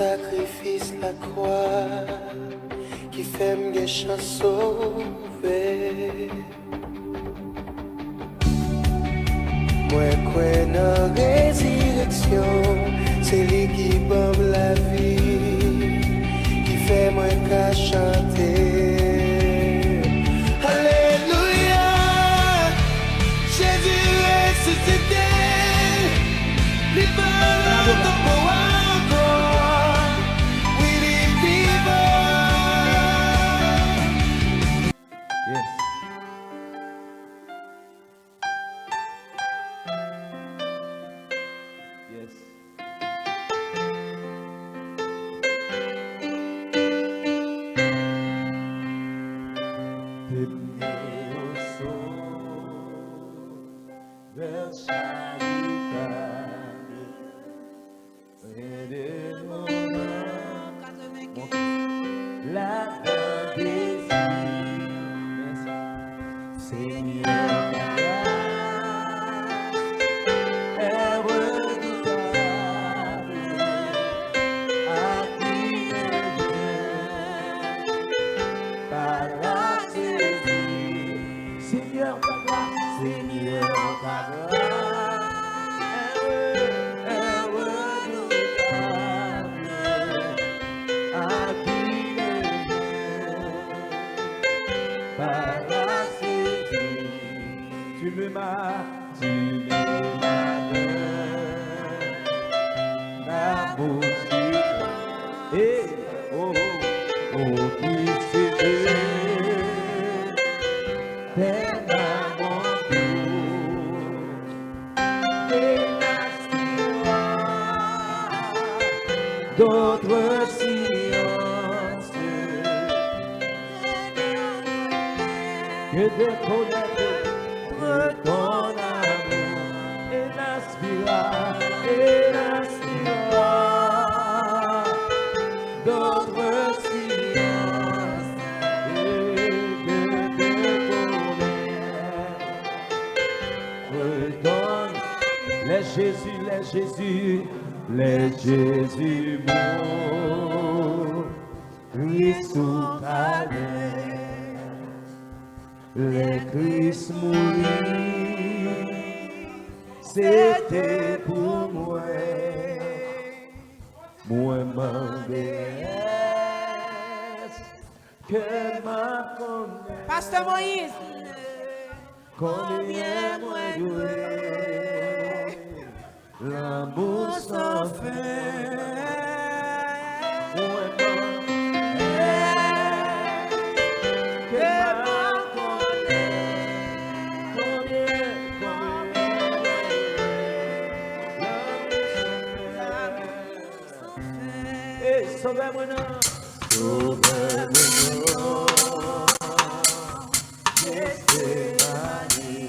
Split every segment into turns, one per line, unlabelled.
sacrifice la croix qui fait me sauver. Moi quoi dans résurrection, c'est lui qui bombe la vie, qui fait moi qu'à chanter. Alléluia, Jésus ressuscité, libère ton pouvoir, oui, vivant.
Yes.
D'autres silences que de connaître ton amour et l'inspira d'autres silences que de connaître. Redonne les Jésus mots, Christ sous palais, les Christ mourir, c'était pour moi, moi m'embête, que ma connaît.
Pasteur Moïse,
combien moi doué. L'amour sans fin, que ma connaît, et sauvez-moi non, laissez ma vie,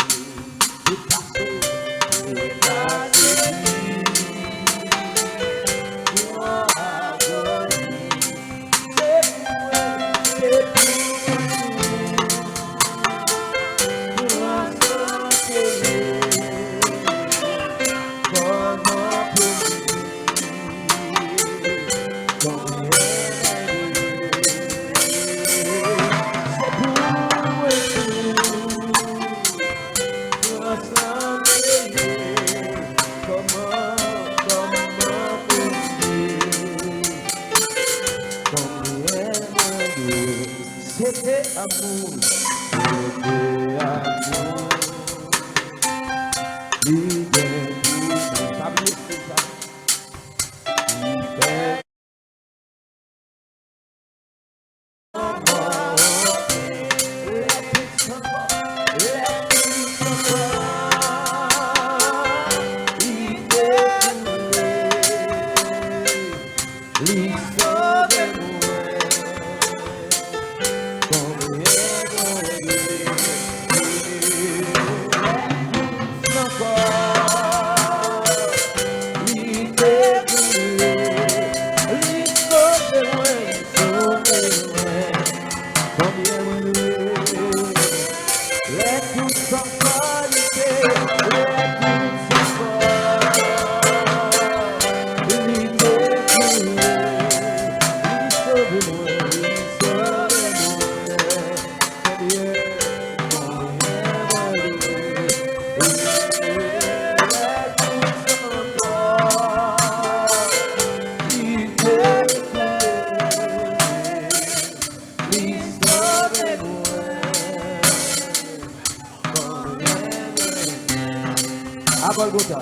encore À Golgotha.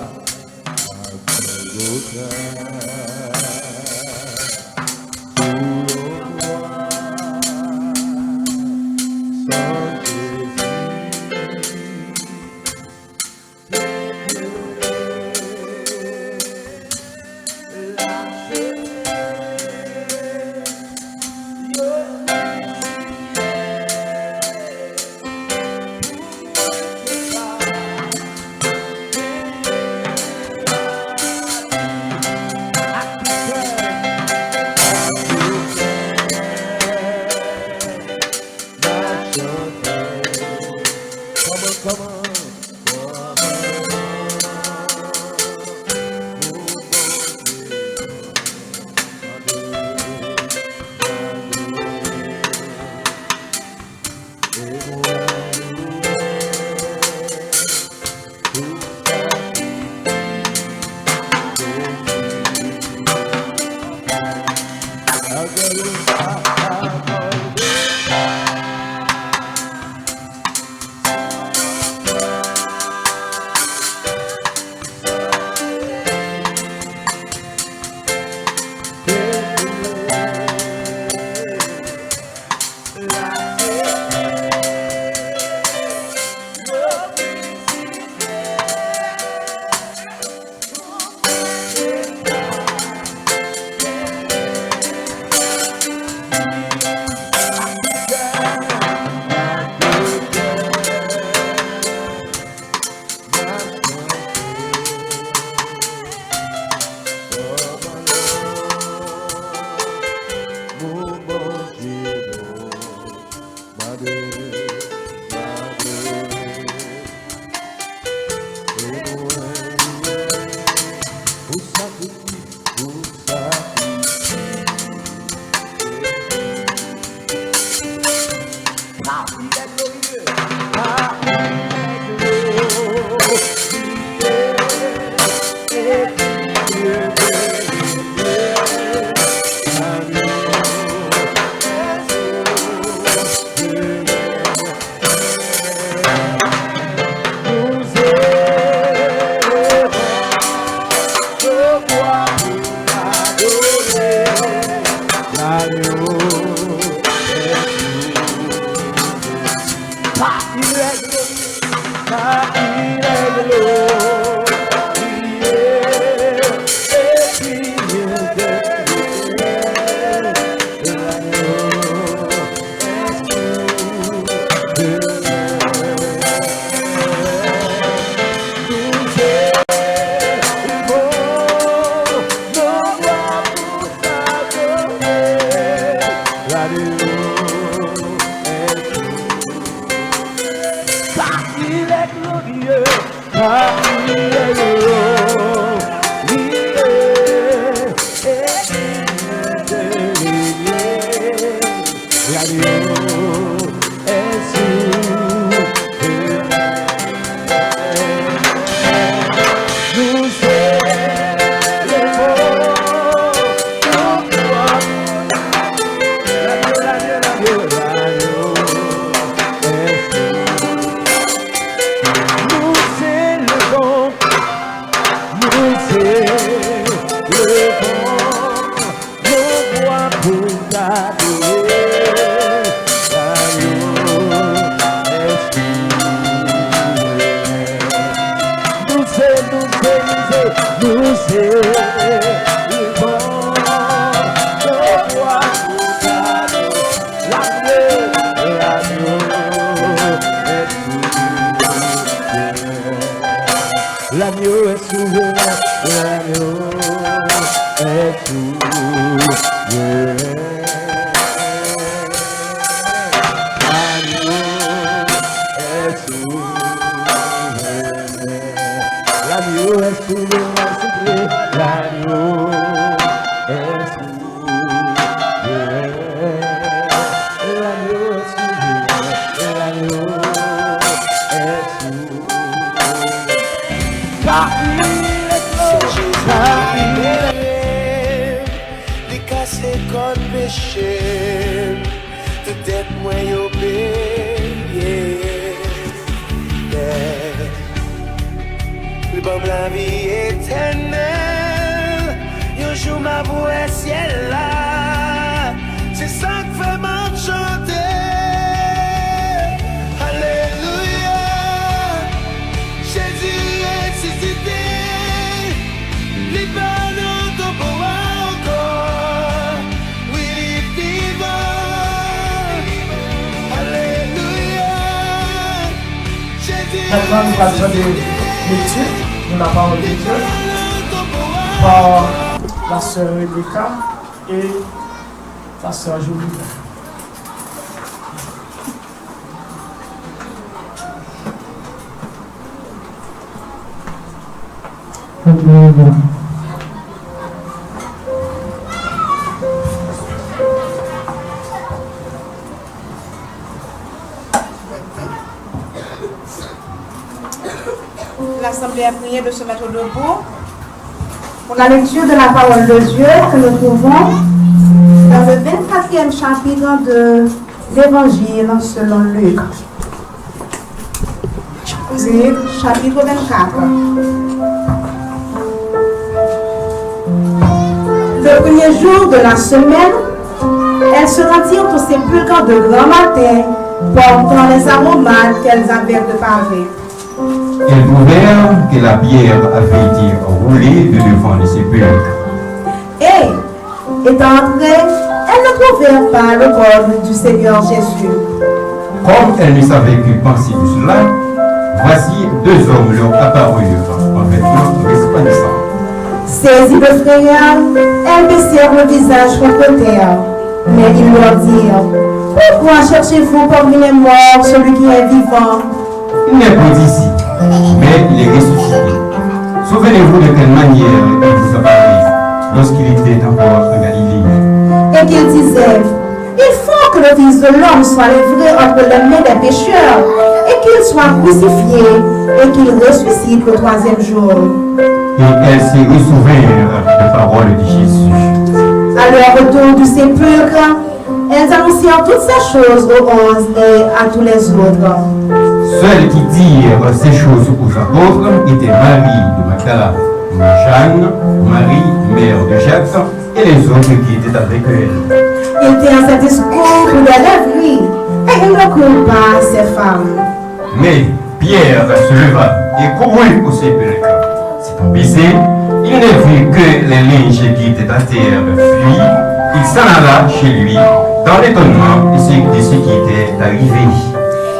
L'agneau est souverain, l'agneau est souverain. L'agneau est souverain. L'agneau est souverain, c'est vrai. L'agneau est souverain. L'agneau est souverain. L'agneau est souverain.
The det moi yo payé. Le bon la vie éternelle, yo joue ma voix ciel là, c'est ça que fait m'en chanter. Alléluia, Jésus ressuscité, libère nous de pouvoir encore, oui vivant. Alléluia, Jésus
Maintenant, nous passons de lecture de la parole de Dieu par la sœur Rebecca et la sœur Julie.
L'Assemblée a prié de se mettre debout
Pour la lecture de la parole de Dieu que nous trouvons dans le 24e chapitre de l'Évangile selon Luc. Luc, chapitre 24. Le premier jour de la semaine, elles se rendirent au sépulcre de grand matin, portant les aromates qu'elles avaient préparés.
Elles trouvèrent que la pierre avait été roulée de devant le sépulcre.
Et, étant entrées, elles ne trouvèrent pas le corps du Seigneur Jésus.
Comme elles ne savaient que penser de cela, voici deux hommes leur apparurent en vêtements resplendissants.
Saisies de frayeur, elles baissèrent le visage contre terre. Mais ils leur dirent, pourquoi cherchez-vous parmi les morts celui qui est vivant?
Il n'est pas d'ici, mais il est ressuscité. Souvenez-vous de quelle manière il vous a parlé lorsqu'il était encore en Galilée.
Et qu'il disait, il faut que le Fils de l'homme soit livré entre les mains des pécheurs, et qu'il soit crucifié, et qu'il ressuscite le troisième jour.
Et elles se souvinrent des paroles de Jésus.
À leur retour du sépulcre, elles annoncèrent toutes ces choses aux 11 et à tous les autres.
Celles qui dirent ces choses aux apôtres étaient Marie de Magdala, Jeanne, Marie, mère de Jacques, et les autres qui étaient avec elle.
Ils tinrent cet discours pour des rêveries, et ils ne crurent pas ces femmes.
Mais Pierre se leva et courut au sépulcre. S'étant baissé, il ne vit que les linges qui étaient à terre fuient. Il s'en alla chez lui dans l'étonnement de ce qui était arrivé.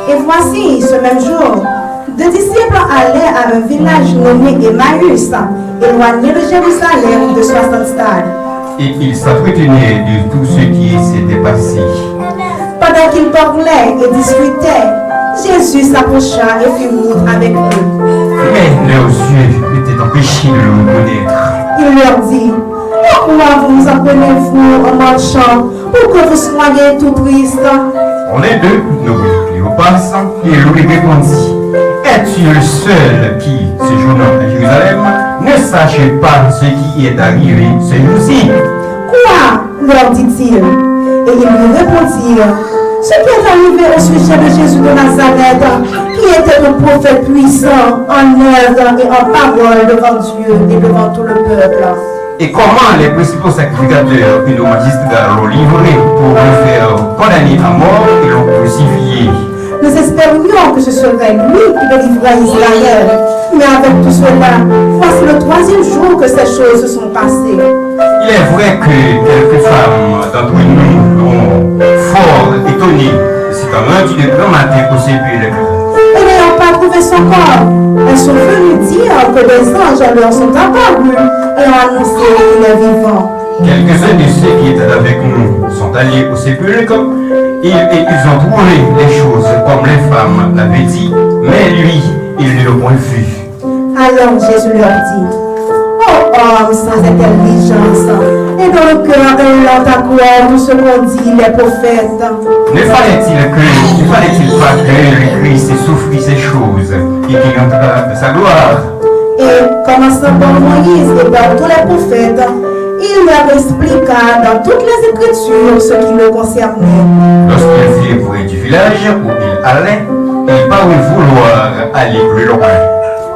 Et voici, ce même jour, deux disciples allaient à un village nommé Emmaüs, éloigné de Jérusalem de 60 stades.
Et il s'entretenait de tout ce qui s'était passé.
Pendant qu'ils parlaient et discutaient, Jésus s'approcha et fit route avec eux.
Mais leurs yeux étaient empêchés de le reconnaître.
Il leur dit, pourquoi vous en prenez-vous en marchant pour que vous soyez tout tristes?
On est deux, nous Cléopas, et lui répondit, es-tu le seul qui, séjournant à Jérusalem, ne sache pas ce qui est arrivé ce jour-ci?
Quoi? Leur dit-il. Et ils lui répondirent, ce qui est arrivé au sujet de Jésus de Nazareth, qui était un prophète puissant en œuvre et en parole devant Dieu et devant tout le peuple.
Et comment les principaux sacrificateurs et nos magistrats l'ont livré pour le faire condamner à mort et l'ont crucifié?
Nous espérions que ce serait lui qui délivrait Israël. Mais avec tout cela, voici le troisième jour que ces choses se sont passées.
Il est vrai que quelques femmes d'entre nous ont fort étonné s'étant rendues de grand matin au sépulcre.
Et n'ayant pas trouvé son corps, elles sont venues dire que des anges leur sont apparus et ont annoncé qu'il est vivant.
Quelques-uns de ceux qui étaient avec nous sont allés au sépulcre et ils ont trouvé les choses comme les femmes l'avaient dit, mais lui, il ne l'a point vu.
Alors Jésus leur dit, ô homme sans intelligence, et dans le cœur lent à croire tout ce qu'ont dit les prophètes.
Ne fallait-il pas que le Christ souffrit ces choses et qu'il entrera de sa gloire?
Et commençant par Moïse et par tous les prophètes, Il leur expliqua dans toutes les Écritures ce qui le concernait.
Lorsqu'ils furent près du village où il allait, il parut vouloir aller plus loin.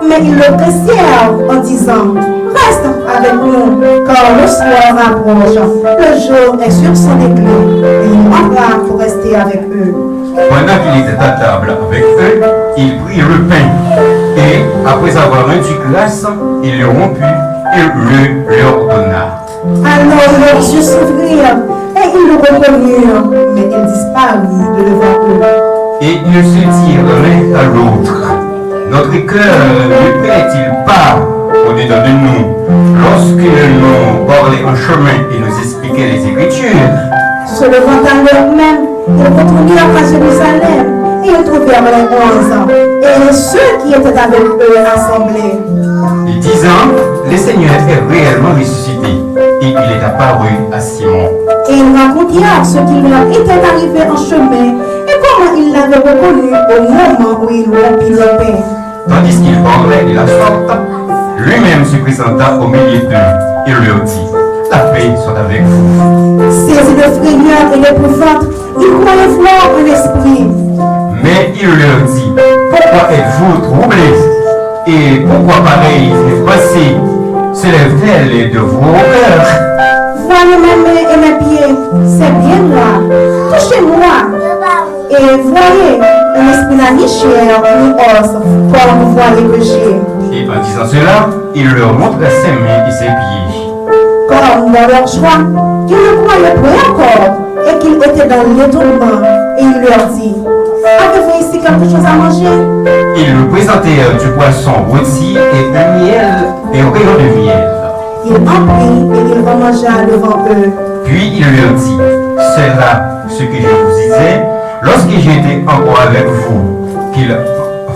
Mais ils le pressèrent en disant, reste avec nous, car le soir approche, le jour est sur son déclin, et il rentra pour rester avec eux.
Pendant qu'il était à table avec eux, il prit le pain, et après avoir rendu grâce, il le romput et le leur donna.
Alors leurs yeux s'ouvrirent, et ils le reconnurent, mais il disparut de devant eux.
Et ils se dirent l'un à l'autre, notre cœur ne plaît-il pas au-dedans de nous, lorsqu'il nous parlait en chemin et nous expliquait les Écritures?
Se levant à l'heure même, ils retournèrent à Jérusalem, et ils trouvèrent les 11 et ceux qui étaient avec eux assemblés.
Et disant, le Seigneur est réellement ressuscité, et il est apparu à Simon.
Et ils racontèrent ce qui leur était arrivé en chemin, et comment ils l'avaient reconnu au moment où il rompit le pain.
Tandis qu'il parlait de la sorte, lui-même se présenta au milieu d'eux et leur dit, la paix soit avec vous.
Saisis de frayeur et d'épouvante, ils croyaient voir un esprit.
Mais il leur dit, pourquoi êtes-vous troublés? Et pourquoi pareille pensée s'élève-t-elle de vos cœurs?
Voyez mes mains et mes pieds, c'est bien moi. Touchez-moi. Et voyez, un esprit n'a ni chair ni os, comme vous voyez que j'ai.
Et en disant cela, il leur montra ses mains et ses pieds.
Comme dans leur joie, qu'ils ne croyaient point encore, et qu'ils étaient dans l'étonnement. Et il leur dit, avez-vous ici quelque chose à manger?
Ils lui présentèrent du poisson rôti et un miel et un rayon de miel.
Il en prit et il remangea devant eux.
Puis il leur dit, c'est là ce que je vous disais, lorsque j'étais encore avec vous, qu'il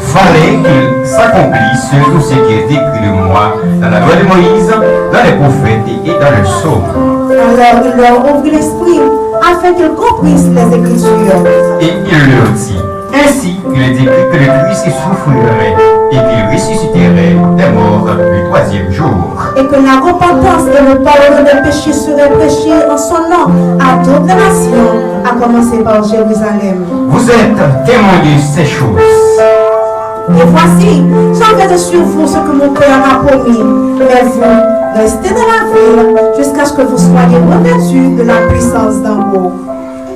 fallait qu'il s'accomplisse tout ce qui est écrit de moi dans la loi de Moïse, dans les prophètes et dans le psaume.
Alors il leur ouvrit l'esprit, afin qu'ils comprissent les Écritures.
Et il leur dit, ainsi il est écrit que le Christ souffrirait et qu'il ressusciterait des morts le troisième jour.
Et que la repentance et le pardon des péchés seraient prêchés en son nom à toutes les nations, à commencer par Jérusalem.
Vous êtes témoins de ces choses.
Et voici, j'enverrai sur vous ce que mon cœur m'a promis. Mais vous, restez dans la ville jusqu'à ce que vous soyez revêtus de la puissance d'en haut.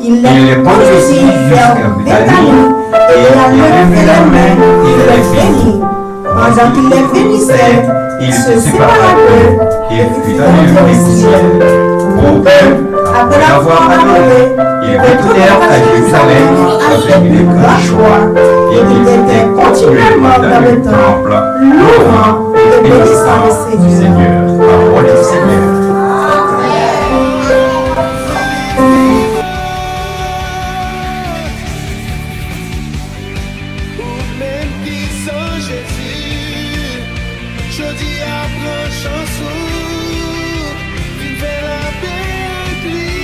Il les conduisit vers Béthanie, et il a levé la main, il les bénit. Pendant qu'il les bénissait, il se sépara d'eux et fut allé au ciel.
Pour eux, après avoir adoré, ils retournèrent à Jérusalem avec une grande joie et ils étaient continuellement dans le temple, louant et bénissant le Seigneur. Parole du Seigneur.
Même qui sans Jésus, je dis après chanson, il fait la paix avec lui.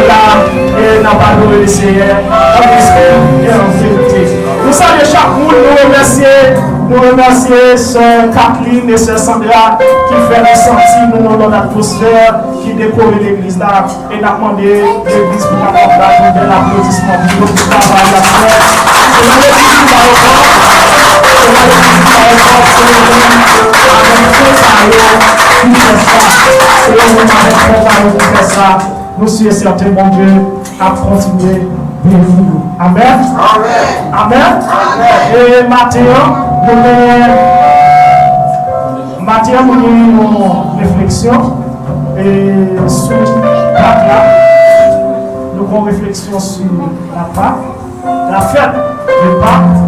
Là, et n'a pas loué le Seigneur, en esprit et en vérité. Nous saluons chaque monde, nous remercions Sœur Kathleen et Sœur Sandra qui fait ressentir nous dans l'atmosphère, qui décore l'église là, et nous demandons l'église pour apporter un bel applaudissement pour notre travail à faire. Nous sommes certains, mon Dieu, à continuer de vivre. Amen. Amen. Et maintenant, nous avons une réflexion sur la Pâque. Nous avons une réflexion sur la Pâque, la fête de Pâques,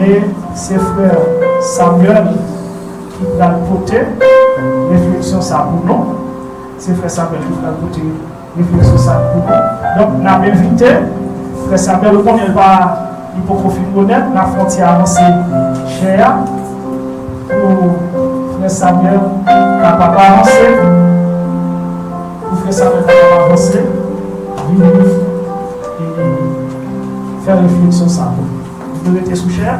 et ses frères Samuel qui va porter réflexion ça pour nous. C'est frère Samuel qui va porter réflexion ça pour nous. Donc, nous avons invité frère Samuel, le premier va l'hypocrisie honnête, la frontière avancée chère pour frère Samuel capable d'avancer. Pour frère Samuel capable d'avancer, venir et faire réflexion ça pour nous. Vous devez être sous chair.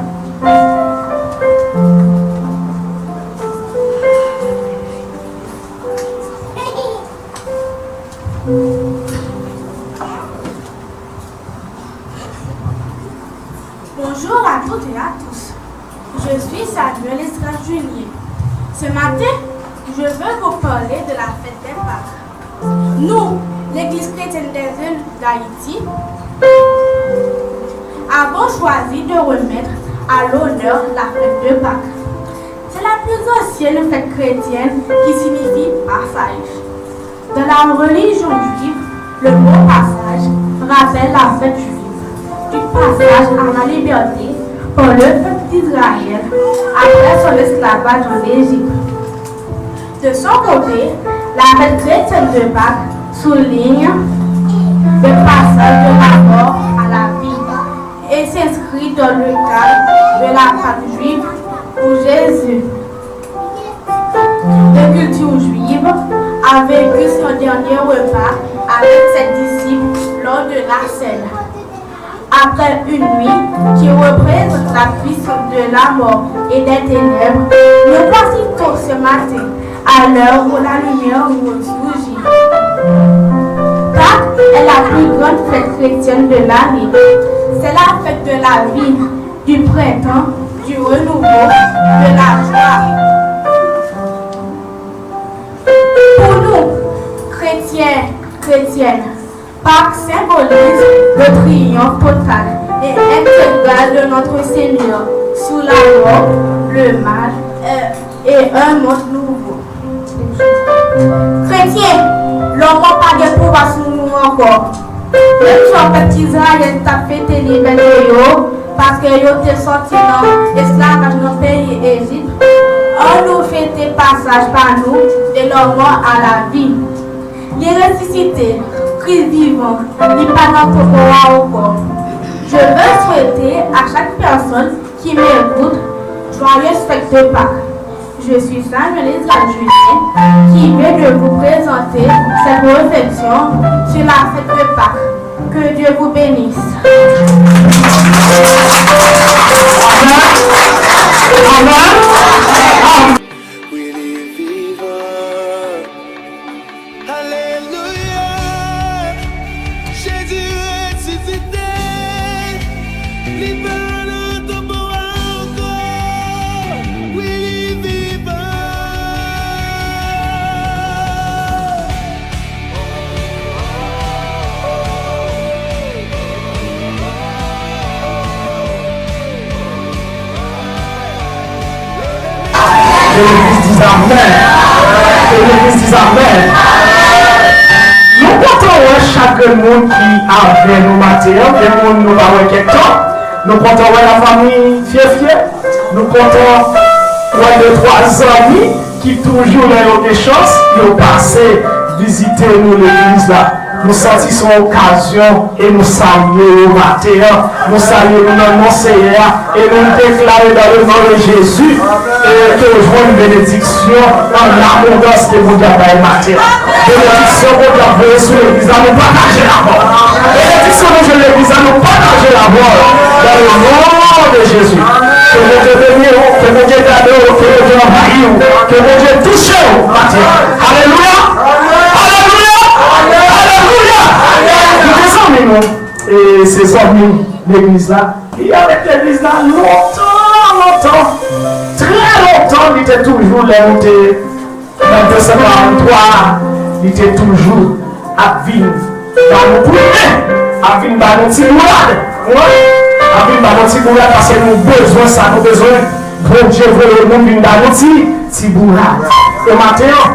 Bonjour à toutes et à tous. Je suis Samuel Estra Junier. Ce matin, je veux vous parler de la fête des Pâques. Nous, l'Église chrétienne des îles d'Haïti, avons choisi de remettre à l'honneur la fête de Pâques. C'est la plus ancienne fête chrétienne qui signifie passage. Dans la religion juive, le mot passage rappelle la fête juive du passage à la liberté pour le peuple d'Israël après son esclavage en Égypte. De son côté, la fête chrétienne de Pâques souligne le passage de la mort à la vie et s'inscrit dans le cadre de la Pâque juive où Jésus, de culture juive, a vécu son dernier repas avec ses disciples lors de la scène. Après une nuit qui représente la puissance de la mort et des ténèbres, nous voici tôt ce matin, à l'heure où la lumière ressurgit. Pâques est la plus grande fête chrétienne de l'année. C'est la fête de la vie, du printemps, du renouveau, de la joie. Pour nous, chrétiennes, Pâques symbolise le triomphe total et intégral de notre Seigneur sur la mort, le mal et un monde nouveau. Chrétiens, l'homme n'a pas de pouvoir sur nous encore. Même si on fait qu'Israël t'a fêté liberté parce que yo étaient sortis dans l'esclavage dans le pays Égypte, on nous fêtait passage par nous de leur mort à la vie. Les ressuscités, Christ vivant, il pas notre corps encore. Je veux souhaiter à chaque personne qui m'écoute joyeuse fête de Pâques. Je suis Samuel Esra Junier qui vient de vous présenter cette réflexion sur la fête de Pâques. Que Dieu vous bénisse.
L'Église dit Amen. L'Église dit Amen. Nous comptons chaque monde qui avait nos matières, et nous avons quelque temps. Nous comptons la famille fière. Nous comptons les 3 amis qui toujours ont des chances de passer visiter nous l'église là. Nous saisissons l'occasion et nous saluons au matin, nous saluons notre Seigneur et nous déclarons dans le nom de Jésus que nous jouons une bénédiction dans l'abondance de mon Dieu dans le matin. Bénédiction pour Dieu sur l'église, à nous partager la mort. Bénédiction pour l'église, à nous partager la mort dans le nom de Jésus. Que mon Dieu bénisse, que mon Dieu t'adore, que mon Dieu envahisse, que mon Dieu touche au matin. Alléluia. Et ces amis l'église là, il avec l'église là longtemps, très longtemps, il était toujours là, il était dans 243, il était toujours à vivre dans nos prières, à vivre dans nos petits bourrades, à vivre dans nos petits bourrades parce que nous avons besoin, ça nous besoin, bon Dieu veut nous vivre dans nos petits bourrades. Et maintenant,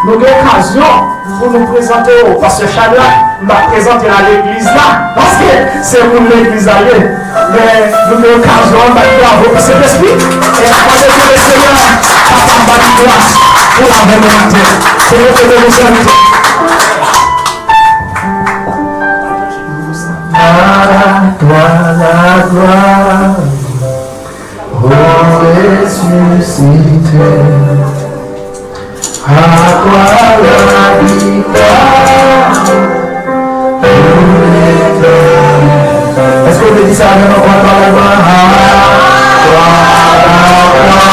nous avons l'occasion pour nous présenter au pasteur Chadra, nous va présenter à l'église là, parce que c'est pour l'église aller. Mais nous avons l'occasion de bravo pour cet esprit. Et à côté de le Seigneur, papa va nous grâce pour la même matin. C'est notre bénédiction. À toi la gloire, ô ressuscité. À toi la victoire, est-ce que vous dites ça avec moi? À toi la gloire, à toi la gloire,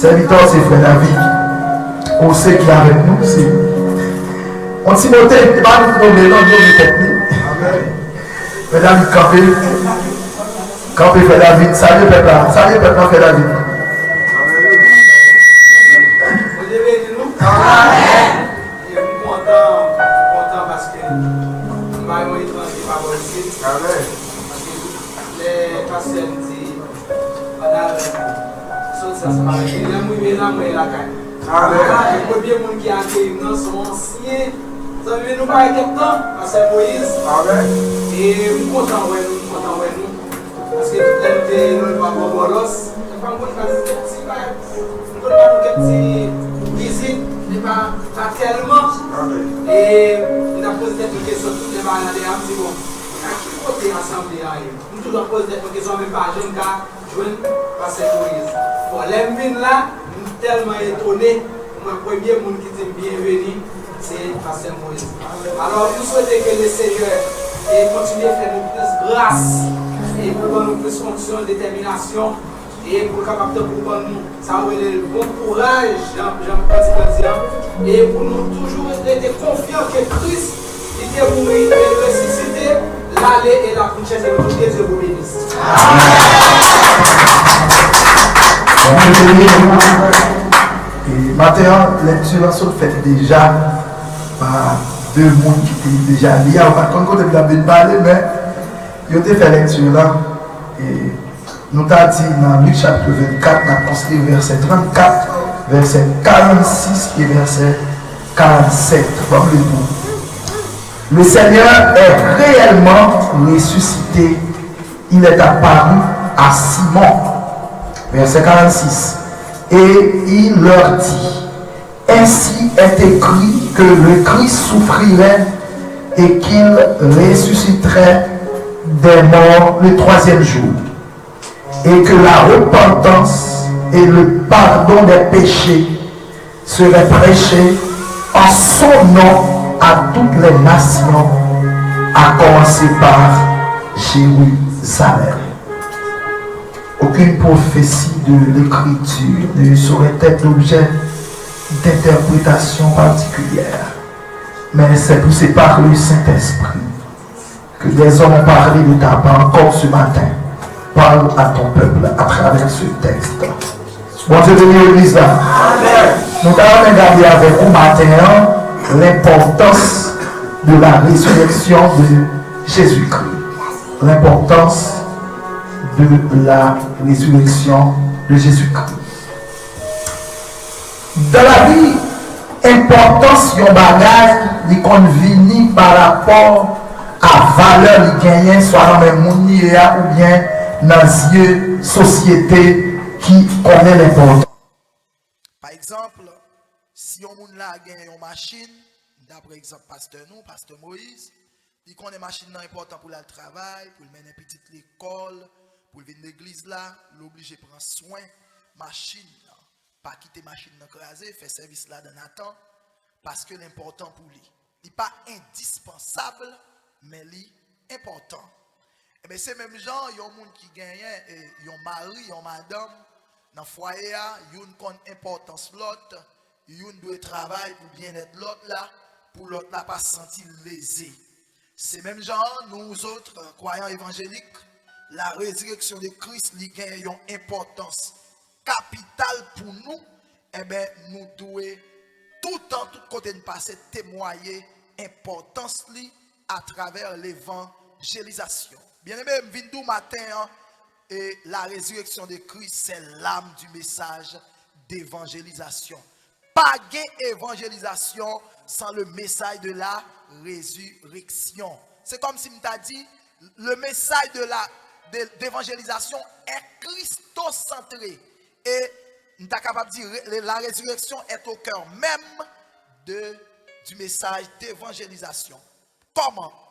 Serviteur, c'est frère David. On sait qu'il est avec nous. C'est... On Timothée, il va nous nommer dans nos techniques. Frère David, campé, frère David. Salut, peuple, frère David.
Tellement étonné, mon premier monde qui dit bienvenue, c'est Pasteur Moïse. Alors, nous souhaitons que le Seigneur continue à faire nous plus grâce et pour nous plus fonction, détermination et pour capable de nous, ça va le bon courage, et pour nous toujours être confiants que Christ était mort et ressuscité, l'aller et la prochaine de notre Dieu vous bénisse.
Et maintenant, lecture sont faites déjà par deux mondes qui étaient déjà liés. Par contre, quand on a bien parlé, mais ils ont fait lecture là. Et nous avons dit dans Luc chapitre 24, nous avons considéré verset 34, verset 46 et verset 47. Le Seigneur est réellement ressuscité. Il est apparu à Simon. Verset 46. Et il leur dit, ainsi est écrit que le Christ souffrirait et qu'il ressusciterait des morts le troisième jour, et que la repentance et le pardon des péchés seraient prêchés en son nom à toutes les nations, à commencer par Jérusalem. Aucune prophétie de l'écriture ne saurait être l'objet d'interprétation particulière. Mais c'est par le Saint-Esprit que des hommes ont parlé de ta part encore ce matin. Parle à ton peuple à travers ce texte. Bon Dieu de l'église là. Nous allons regarder avec vous matin l'importance de la résurrection de Jésus-Christ. L'importance de la résurrection de Jésus-Christ. Dans la vie, importance yon bagage li kon vini par rapport à valeur li gagne soit dans les moun ni ya ou bien dans yeux société qui connaît l'importance.
Par exemple, si on moun la gagne une machine, d'après exemple pasteur Moïse, il connaît machine non important pour le travail, pour le mener une petite l'école, pour venir l'église là, l'obligé prendre soin machine là. Pas quitter machine dans crasé, faire service là dans Nathan parce que l'important pour lui. Il n'est pas indispensable mais il est important. Et bien c'est même genre, il y a un monde qui gagne, il y a un mari, il y a une madame dans le foyer, il y a une importance l'autre, il y a un travail pour bien être l'autre là, pour l'autre là pas se sentir lésé. C'est même genre, nous autres croyants évangéliques, la résurrection de Christ il gagne une importance capitale pour nous. Eh bien nous devons tout le temps, tout côté de passer témoigner importance li à travers l'évangélisation. Bien aimé, Vindou matin, et la résurrection de Christ, c'est l'âme du message d'évangélisation. Pas d'évangélisation sans le message de la résurrection. C'est comme si je t'ai dit, le message d'évangélisation est christocentré. Et nous sommes capables de dire la résurrection est au cœur même du message d'évangélisation. Comment?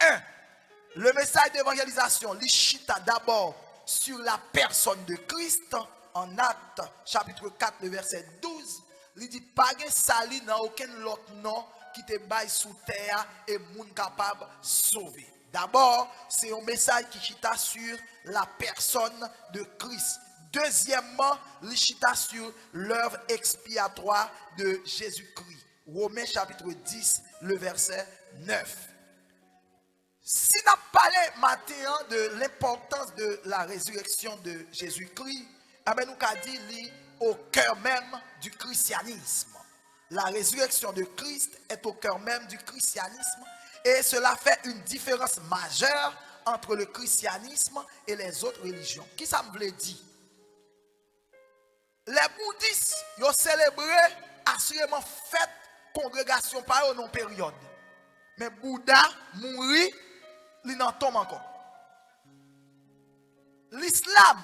Le message d'évangélisation, l'Ishita d'abord sur la personne de Christ en Actes chapitre 4, le verset 12. Il dit pas de sali dans aucun autre nom qui te baille sous terre et moun capable de sauver. D'abord, c'est un message qui chita sur la personne de Christ. Deuxièmement, l'Ishita sur l'œuvre expiatoire de Jésus-Christ. Romains chapitre 10, le verset 9. Si nous parlons maintenant de l'importance de la résurrection de Jésus-Christ, nous avons dit au cœur même du christianisme. La résurrection de Christ est au cœur même du christianisme et cela fait une différence majeure entre le christianisme et les autres religions. Qui ça me veut dire? Les bouddhistes ils ont célébré assurément fête congrégation par eux non période. Mais Bouddha mourit, il n'en tombe encore. L'islam,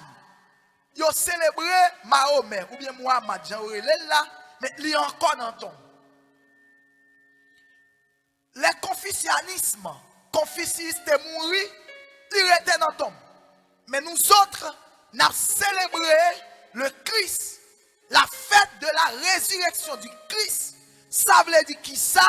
ils ont célébré Mahomet ou bien Muhammad, là, mais il encore n'en tombe. Les confucianismes, confuciistes mourir, ils étaient dans tombe. Mais nous autres, nous avons célébré le Christ, la fête de la résurrection du Christ. Ça veut dire qui ça?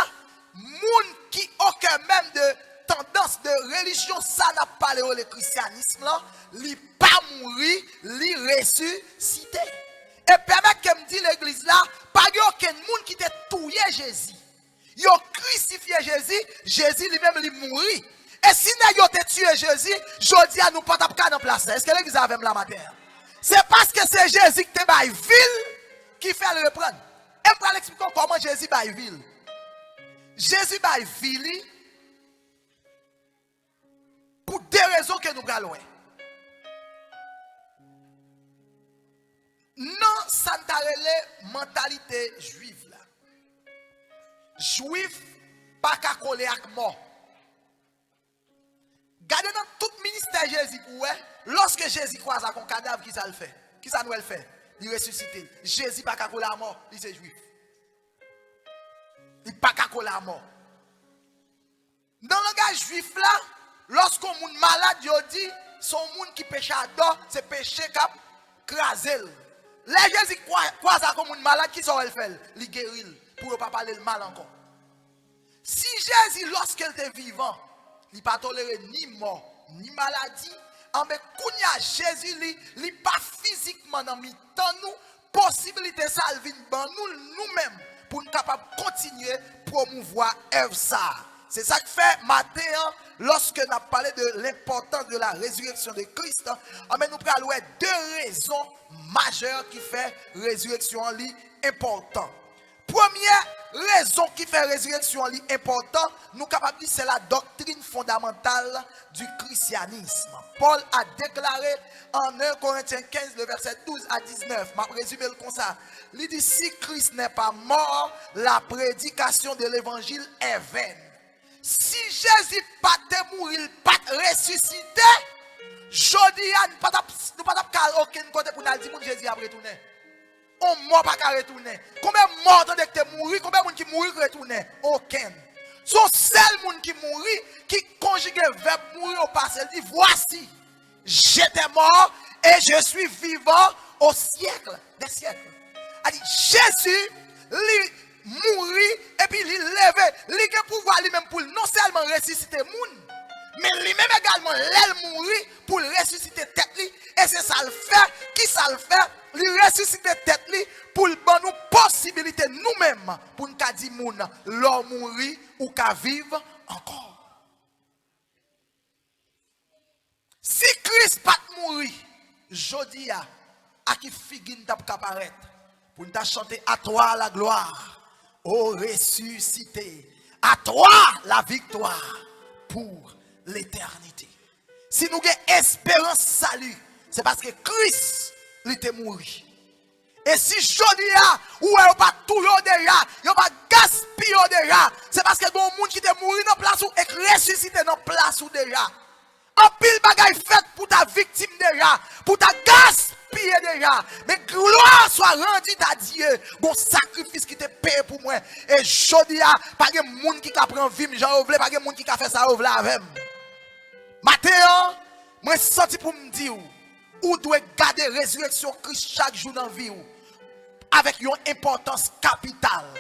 Moun qui aucun même de tendance de religion, ça n'a pas le christianisme là, li pas mourir, li ressuscité. Et permet que me dit l'église là, pas aucun monde qui t'a tué Jésus. Yo crucifié Jésus, Jésus lui-même lui mourit. Et si nous avons tué Jésus, je dis à nous pas taper dans place. Est-ce que l'église a même la matin? C'est parce que c'est Jésus qui te baille ville qui fait le reprendre. Et pour l'expliquer comment Jésus baille ville. Jésus baille ville pour deux raisons que nous allons. Non, ça n'a mentalité juive là. Juif pas qu'à coller avec mort. Gardez dans tout ministère Jésus pour lorsque Jésus croise à un cadavre, qui ça le fait? Qui ça nous le fait? Il ressuscite. Jésus pas qu'à coller à mort, il c'est juif. Il pas qu'à coller à mort. Dans le langage juif là, lorsqu'on est malade, il dit son monde qui péché à dos, c'est péché cap crasé. Les Jésus croise à un malade, qui ça le fait? Il guérit pour ne pas parler le mal encore. Si Jésus lorsqu'il était vivant, il n'a pas toléré ni mort, ni maladie. Mais quand Jésus n'est pas physiquement dans le temps, nous, possibilité ça, vient nous-mêmes, pour nous capables de continuer à promouvoir ça. C'est ça que fait matin, lorsque nous avons parlé de l'importance de la résurrection de Christ, nous prenons deux raisons majeures qui font la résurrection importante. Première raison qui fait résurrection important, nous capables de dire c'est la doctrine fondamentale du christianisme. Paul a déclaré en 1 Corinthiens 15, le verset 12 à 19, je vais résumer comme ça. Il dit, si Christ n'est pas mort, la prédication de l'évangile est vaine. Si Jésus pas mourir, pas ressuscité, jodi nous pas aucun côté pour nous dire que Jésus a retourné. On mort pas retourner. Combien de morts que tu mourir, combien de monde qui mourir retourner? Aucun. Son seul monde qui mourit, qui conjugue le verbe mourir au passé, il dit voici, j'étais mort et je suis vivant au siècle des siècles. Il dit Jésus, lui mourit et puis il levé, il a pouvoir lui-même pour non seulement ressusciter le monde, mais lui-même également l'aile mourir pour ressusciter tête lui, et c'est ça le fait, qui ça le fait? Lui ressusciter tête lui pour nous possibilité nous-mêmes pour nous dire moun l'homme mourir ou qu'à vivre encore. Si Christ pas mourir, jodi a qui figine t'a apparaître pour nous chanter à toi la gloire, ô ressuscité, à toi la victoire pour l'éternité. Si nous avons espérance salut, c'est parce que Christ il était mort. Et si jodi a ou a pas tout déjà, yo pas gaspiller déjà, c'est parce que bon monde qui était mort dans place ou et ressuscité dans place ou déjà. En pile bagay fait pour ta victime déjà, pour ta gaspiller déjà. Mais gloire soit rendue à Dieu. Bon sacrifice qui te paye pour moi. Et jodi a pas de monde qui ka prend vie, j'en vle, pas de monde qui ka fait ça ou vle avec. Matin, moi senti pour me dire ou doit garder résurrection Christ chaque jour dans la vie avec une importance capitale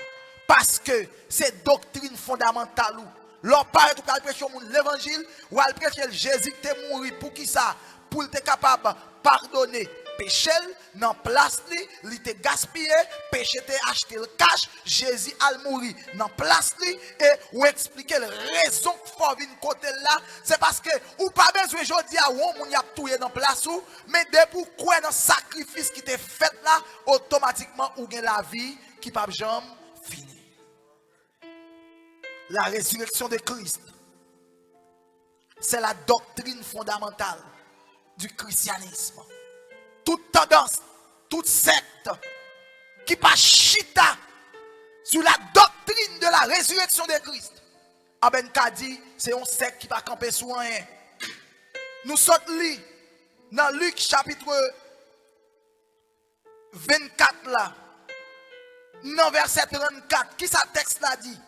parce que c'est doctrine fondamentale. L'on parle tout cas prêcher l'évangile ou al prêcher Jésus qui est mort pour qui ça? Pour être capable de pardonner péché dans place li, il était gaspillé, péché était acheté le cash, Jésus a mouru dans place li et ou expliquer la raison qu'il faut venir côté là, c'est parce que ou pas besoin aujourd'hui à on moun y a touyer dans place ou, mais dès pour quoi dans sacrifice qui était fait là, automatiquement ou gain la vie qui pas jamais fini. La résurrection de Christ, c'est la doctrine fondamentale du christianisme. Toute tendance, toute secte qui pas chita sur la doctrine de la résurrection de Christ, Aben Kadi, c'est un secte qui va camper sur rien. Nous sommes li dans Luc chapitre 24 là, dans verset 34, qui ça texte là dit?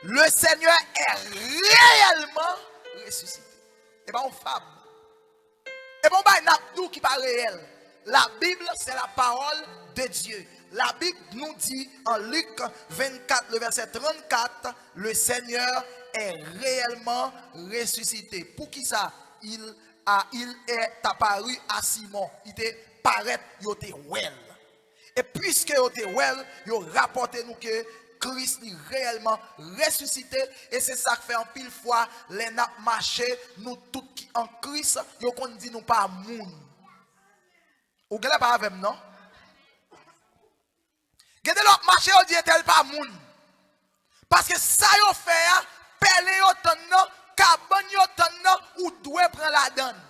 Le Seigneur est réellement ressuscité. Et bien on fable. Et bon, bah, n'abdou qui pas réel. La Bible, c'est la parole de Dieu. La Bible nous dit en Luc 24, le verset 34, le Seigneur est réellement ressuscité. Pour qui ça? Il est apparu à Simon. Il était paraît, il était well. Et puisque il était well, il rapporté nous que Christ est réellement ressuscité et c'est ça que fait en pile fois les n'a marché nous tous qui en Christ yo qu'on dit nous pas moun ou gèle pas avec non gèle l'autre marché on dit tel pas moun parce que ça yo fait pelé yo tan non cabane yo tan non ou doit prendre la donne.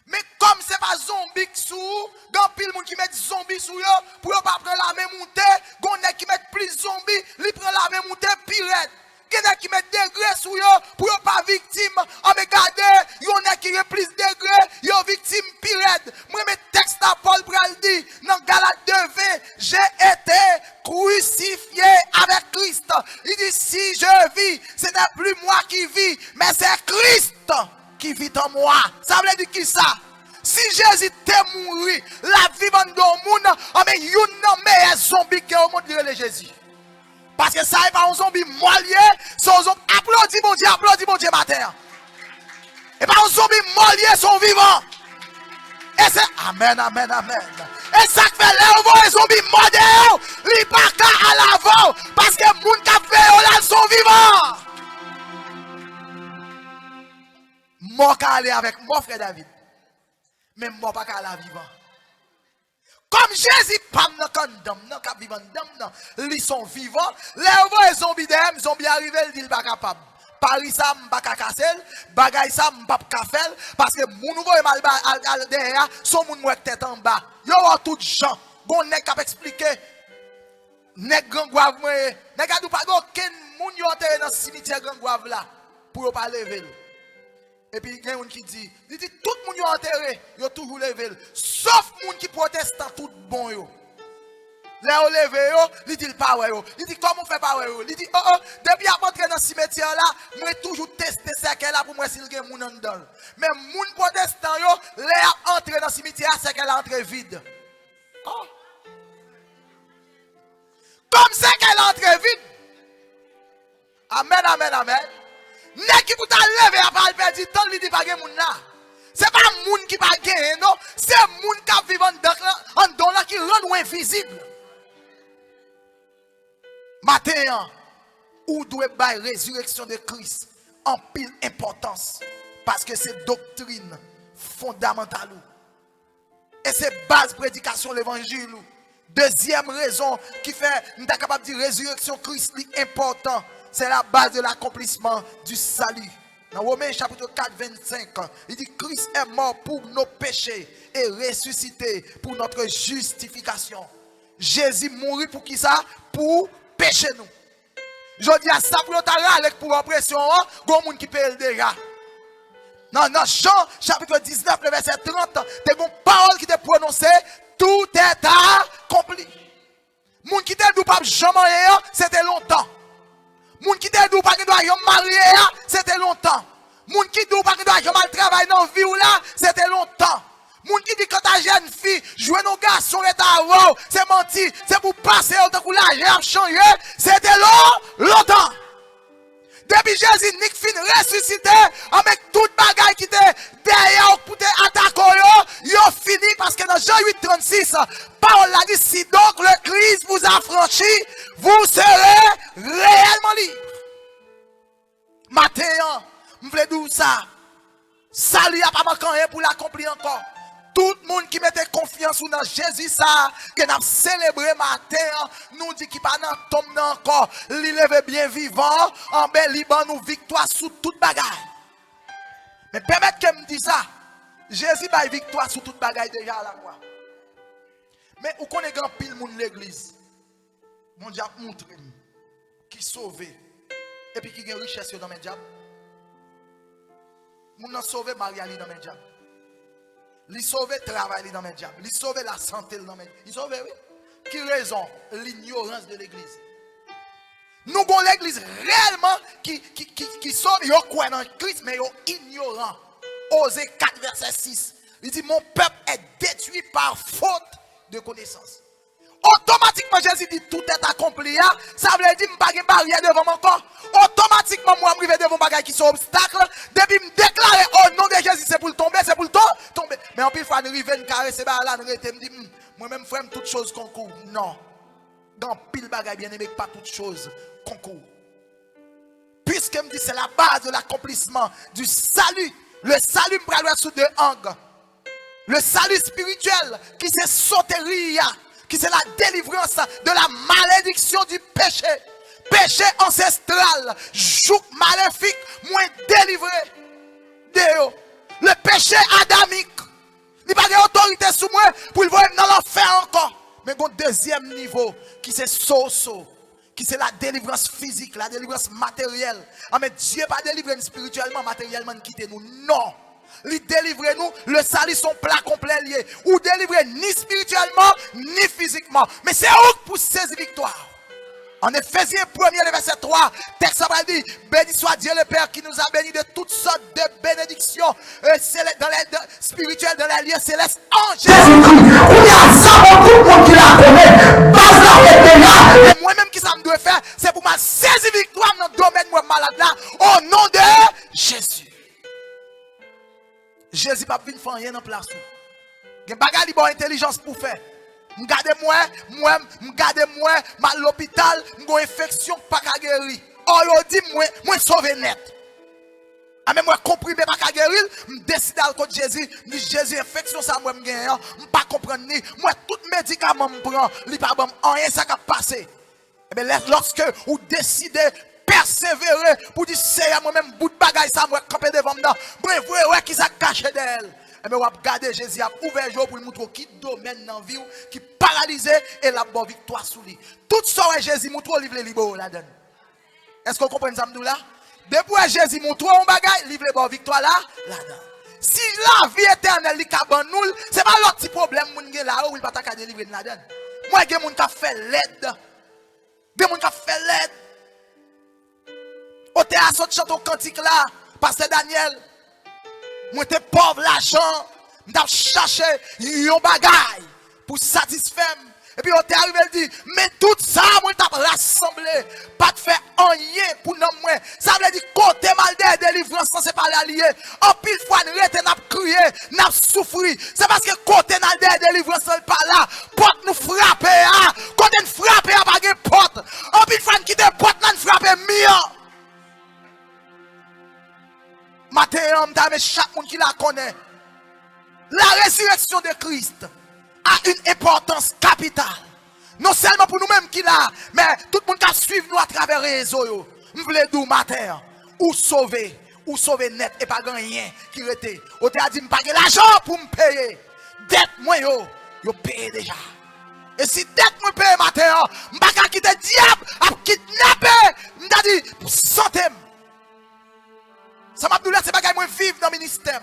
Mais comme ce n'est pas zombie sous, dans pile monde qui met zombie sous yo pour pas prendre la même montée, gon qui met plus zombie, li prend la même montée pirate. Gen qui met degré sous yo pour pas victime. On me garder, yon qui met plus degré, yo victime pirate. Moi mes texte à Paul pral dit dans Galates 2:20, j'ai été crucifié avec Christ. Il dit si je vis, ce n'est plus moi qui vis, mais c'est Christ qui vit en moi. Ça veut dire qui ça? Si Jésus t'est mort, la vie dans le monde, mais yon nan meilleur zombie qui au monde de Jésus. Parce que ça n'est pas un zombie moilier, c'est un zombie applaudis mon Dieu matin. Et pas un zombie moilier, son vivant. Et c'est amen, amen, amen. Et ça fait les zombies modèles, li pas qu'à à l'avant, parce que moun ka fait là sont vivants. Moi, qu'à aller avec mon frère David. Mais moi, pas qu'à la vivant. Comme Jésus pas dans condamne, non cap vivant dedans, ils sont vivants. Les voix zombies dem, zombie arrivé, il dit pas capable. Paris ça m'pa casser, bagay ça m'pa faire parce que mon nouveau mal derrière, son moun mouek tête en bas. Yo tout gens, bon nèg cap expliquer. Nèg grand guave moi, nèg a dou pas aucun moun yo enterré dans cimetière grand guave là pour pas lever. Et puis il y a un qui dit tout le monde est enterré, il a toujours levé. Sauf les gens qui protestent tout bon. Là, on lève, il dit pas ouais. Il dit comment on fait pas ouais. Il dit depuis à entrer dans ce cimetière là, moi toujours tester ce qu'elle a pour moi s'il y a des gens dedans. Mais les gens protestants, là, entrer dans ce cimetière, c'est qu'elle a entré vide. Comme c'est qu'elle a entré vide. Amen, amen, amen. Nèg qui pour ta lever à pas perdre du temps, il dit pas gen moun là. C'est pas moun qui pas gagner non, c'est moun qui vivent en dedans là qui rend invisible. Matin, ou doit bailler résurrection de Christ en pile importance parce que c'est doctrine fondamentale. Et c'est base prédication l'évangile. Deuxième raison qui fait nous sommes capables de dire résurrection Christ est important. C'est la base de l'accomplissement du salut. Dans Romains chapitre 4, 25, il dit Christ est mort pour nos péchés et ressuscité pour notre justification. Jésus mourit pour qui ça? Pour pécher nous. Je dis à ça pour notre pour oppression, il y a des gens qui payent déjà. Dans Jean chapitre 19, le verset 30, il y a une parole qui est prononcée, tout est accompli. Les gens qui ne pas jamais, c'était longtemps. Moun qui te dou pas ki doit yon marié, c'était longtemps. Moun qui dou pas ki doit yon mal travail dans vie ou là, c'était longtemps. Moun qui dit quand ta jeune fille jouer nos garçons et ta wow, c'est menti, c'est pour passer au temps où l'argent a changé, c'était longtemps. Depuis Jésus Nick fin ressuscité avec toute bagaille qui était derrière pour te attaquer yo fini parce que dans Jean 8:36 parole a dit si donc le Christ vous a franchi, vous serez réellement libre. Matin, je voulais dire ça. Salut a pas manqué pour l'accomplir encore. Tout le monde qui mettait confiance dans Jésus, ça, que nous avons célébré matin, nous dit qu'il pas dans tombe encore. Il lève bien vivant, en bel Liban, nous victoire sous toute bagaille. Mais permettez que me dise ça. Jésus a victoire sous toute bagaille déjà là. Mais où qu'on est grand pile monde l'église, mon diable montre qui sauvé et puis qui a richesse dans mes diables. Mon a sauvé Mariali dans mes diables. Il sauve le travail dans mes diables. Il sauve la santé dans mes diables. Il sauve, oui. Qui raison? L'ignorance de l'église. Nous avons l'église réellement qui sauve. Ils croient dans Christ, mais ils sont ignorants. Osée 4, verset 6. Il dit mon peuple est détruit par faute de connaissance. Automatiquement, Jésus dit tout est accompli. Ça veut dire que je n'ai pas de barrière devant mon corps. Automatiquement, moi, je vais devant des qui sont obstacles. Depuis que je déclare au nom de Jésus, c'est pour le tomber, c'est pour le tomber. Mais en plus, il faut arriver à caresser là, je me dis, moi-même, je fais toutes choses concours. Non. Dans pile bagaille, bien aimé, pas toutes choses concours. Puisque je me dis, c'est la base de l'accomplissement du salut. Le salut me prend sous deux angles. Le salut spirituel qui c'est sauterie, qui c'est la délivrance de la malédiction du péché. Péché ancestral, joug maléfique, moins délivré de eux. Le péché adamique. Il n'y a pas d'autorité sur moi pour le voir dans l'enfer encore. Mais un deuxième niveau qui c'est so-so, qui c'est la délivrance physique, la délivrance matérielle. Ah mais Dieu pas délivré spirituellement, matériellement quitter nous. Non. Il délivre nous, le salut son plat complet lié. Ou délivrer ni spirituellement, ni physiquement. Mais c'est où pour saisir victoire. En Éphésiens 1er, verset 3, texte ça va dire, béni soit Dieu le Père qui nous a bénis de toutes sortes de bénédictions dans les spirituelles, dans les lieux célestes en Jésus-Christ. Moi-même qui ça me doit faire, c'est pour ma saisir victoire dans le domaine moi malade là, au nom de Jésus. Jésus pas venir faire rien en place. Il y a des bonne intelligence pour faire. M'gardez-moi, mal l'hôpital, m'gon infection pas guéri. Oh yo dit moi sauver net. Ah, mais moi, comprimé pas qu'à guérir, je décide à contre Jésus, ni Jésus, infection, ça, moi, je ne pas comprendre, ni, moi, tout médicament, je prends, il pas bon, rien, ça qui passé. Eh bien, lorsque vous décidez, persévérer, pour dire, c'est moi-même, bout de bagaille, ça, moi, camper devant moi, bref, ouais, qui s'est caché d'elle. Eh bien, vous regardez Jésus, a ouvert jour pour lui montrer qui domaine dans la vie, qui paralysé, et la bonne victoire sous lui. Tout ça, Jésus, montre, livre les libres, là-dedans. Est-ce que vous comprenez ça, là? Depuis Jésus montre un bagage, livre les victoire là-dedans. Si la vie éternelle li ka ban nous, c'est pas l'autre petit problème moun gen là où il pas ta délivrer là-dedans. Moi gen moun ka fait l'aide. Gen moun ka fait l'aide. Au théâtre chante au cantique là, pasteur Daniel. Moi t'es pauvre l'argent, m't'a cherché un bagage pour satisfaire. Et puis on t'est arrivé et dit, mais tout ça, moi t'as rassemblé, pas de faire rien pour nous. Ça veut dire côté mal de délivrance, c'est pas l'allié. En pile fois, nous n'a crié, n'a souffri. C'est parce que côté mal de délivrance, c'est pas là. Porte nous frapper, côté nous frapper, pas de porte. En pile fois, nous quitter porte, nous frapper mieux. Matin, mais chaque monde qui la connaît. La résurrection de Christ a une importance capitale. Non seulement pour nous-mêmes qui l'a, mais tout le monde qui suit nous à travers les réseaux. Nous voulons dire matin, ou sauver net et pas rien qui était. On t'a dit, je pas l'argent pour me payer. Dette moi yo paye déjà. Et si dette moi paye matin, je pas quitter le diable, à kidnapper, je dit, santé. Ça m'a dit, c'est pas moi vivre dans le ministère.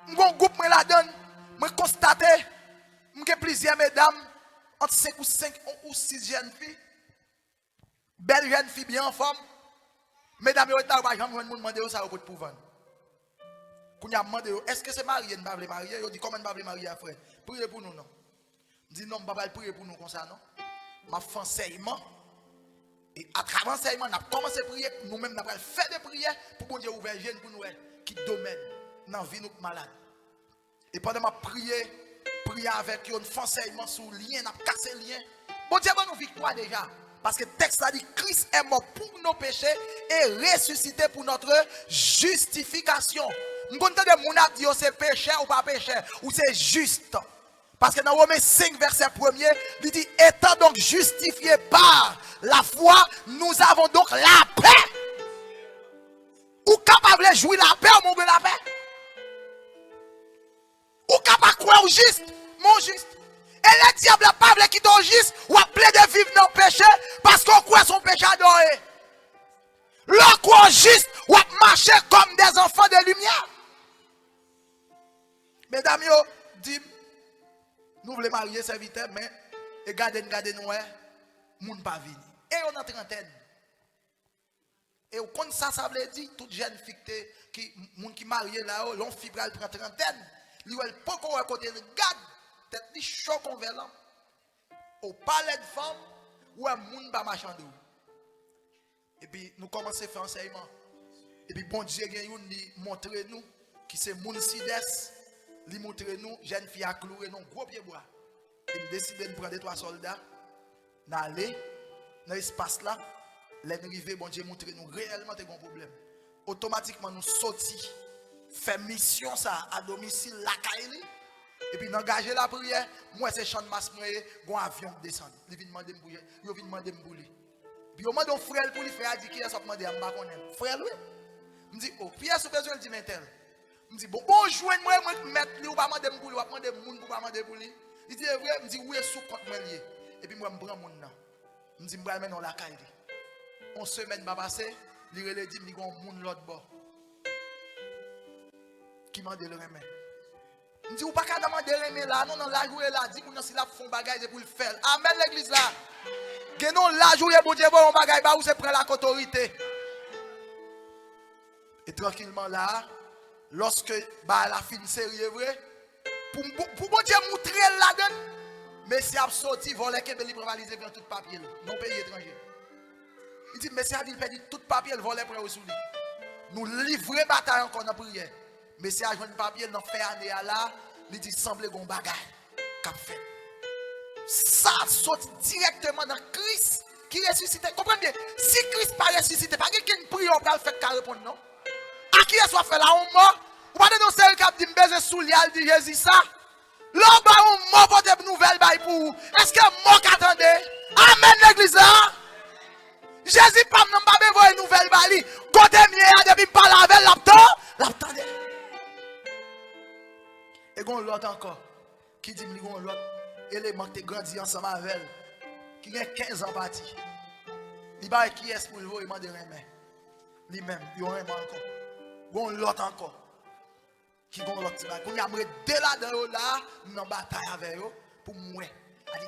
Mon groupe me la donne. Je constate, j'ai plusieurs mesdames, entre 5 ou 6 jeunes filles, belles jeunes filles bien en forme. Mesdames, vous avez demandé ça pour pouvoir. Quand vous avez demandé, est-ce que c'est marié, ne pas marier? Vous dites, comment ne pas marier après? Priez pour nous, non? Je dis, non, je ne vais pas prier pour nous comme ça, non? Je fais enseignement. Et à travers l'enseignement, on a commencé à prier. Nous-mêmes, nous avons fait des prières pour que Dieu ouvre les jeunes pour nous qui domaine dans la vie de malade. Et pendant ma prière avec eux, un enseignement sur le lien, on a cassé le lien. Bon Dieu, nous victoire déjà. Parce que le texte a dit Christ est mort pour nos péchés et ressuscité pour notre justification. Nous comptons de mon a dit c'est péché ou pas péché, ou c'est juste. Parce que dans Romains 5, verset 1er, il dit étant donc justifiés par la foi, nous avons donc la paix. Ou capable de jouir la paix ou mourir la paix? Ou capable de croire au juste, mon juste. Et le diable n'a pas voulu quitter au juste, ou appeler de vivre dans le péché, parce qu'on croit son péché adoré. Le croit juste, ou marcher comme des enfants de lumière. Mesdames, dis, nous voulons marier serviteurs, mais gardez nous, moun pas vini. Et on a trentaine. Et quand ça veut dire, toute jeune fille qui marié là, l'on fibral prend trentaine. Lui, elle peut qu'on côté de garde, tête li chaud qu'on veut là. Au palais de femmes, ou un monde pas marchand. Et puis, nous commençons à faire enseignement. Et puis, bon Dieu, il montre nous qui c'est moun sides, il montre nous, jeune fille à clouer, non, gros pied bois. Et nous décidons de prendre 3 soldats, d'aller dans l'espace là, les arriver, bon Dieu, montre nous réellement des bons problèmes. Automatiquement, nous sortis. Fait mission ça à domicile la Kaili et puis d'engager la prière moi c'est champ de masse moi un avion qui descend il vient demander me il vient demander me bouler puis au moment où frère pour lui frère dit qu'il a demander me pas connaître frère lui me dit oh Pierre sous besoin dit mentel me dit bon joindre moi mettre lui ou pas demander me bouler ou pas demander monde pour pas demander pour lui il dit vrai me dit où est sous compte moi lié et puis moi me prend monde là me dit me va maintenant la Kaili on semaine va passer il relé dit me dit gon monde l'autre bord qui m'a demandé le remet. Je dis, ou pas qu'à demander le remet là, non, la journée là, dit qu'on a si la font bagaille pour le faire. Amen l'église là. Que non, la journée, bon Dieu, bon bagaille, bah, où c'est prendre la autorité. Et tranquillement là, lorsque bah, la fin sérieux vrai, pour bon Dieu montrer là-dedans, mais c'est sorti, voler qui est libre valise dans tout papier, non pays étranger. Il dit, mais c'est à dire, perdu tout papier, voler pour sous lui. Nous livrer bataille encore dans la prière. Mais si à joindre papier dans fait année là, il dit semble gon bagaille qu'a fait. Ça saute directement dans Christ qui ressuscite. Comprenez bien, si Christ pas ressuscité, pas quelqu'un prie pour le faire qu'à répondre non. À qui est-ce qu'on fait là, on mort? Ou pas de nous celle qui a dit m'baiser sous l'yal dit Jésus ça? L'homme ba on mort pour des nouvelles bail pour vous. Est-ce que mort qu'attendez? Amen l'église là. Jésus pas n'a pas besoin de nouvelles bail. Côté mien depuis parler avec l'attendez. Et gon l'autre encore qui dit gon l'autre élément qui grandi ensemble avec elle qui a 15 ans parti. Il va qui est pour le voir, il m'a dit rien. Lui-même, il a rien encore. Gon l'autre encore. Qui gon l'autre qui qu'on y a mre de là dans bataille avec eux pour moi. A dit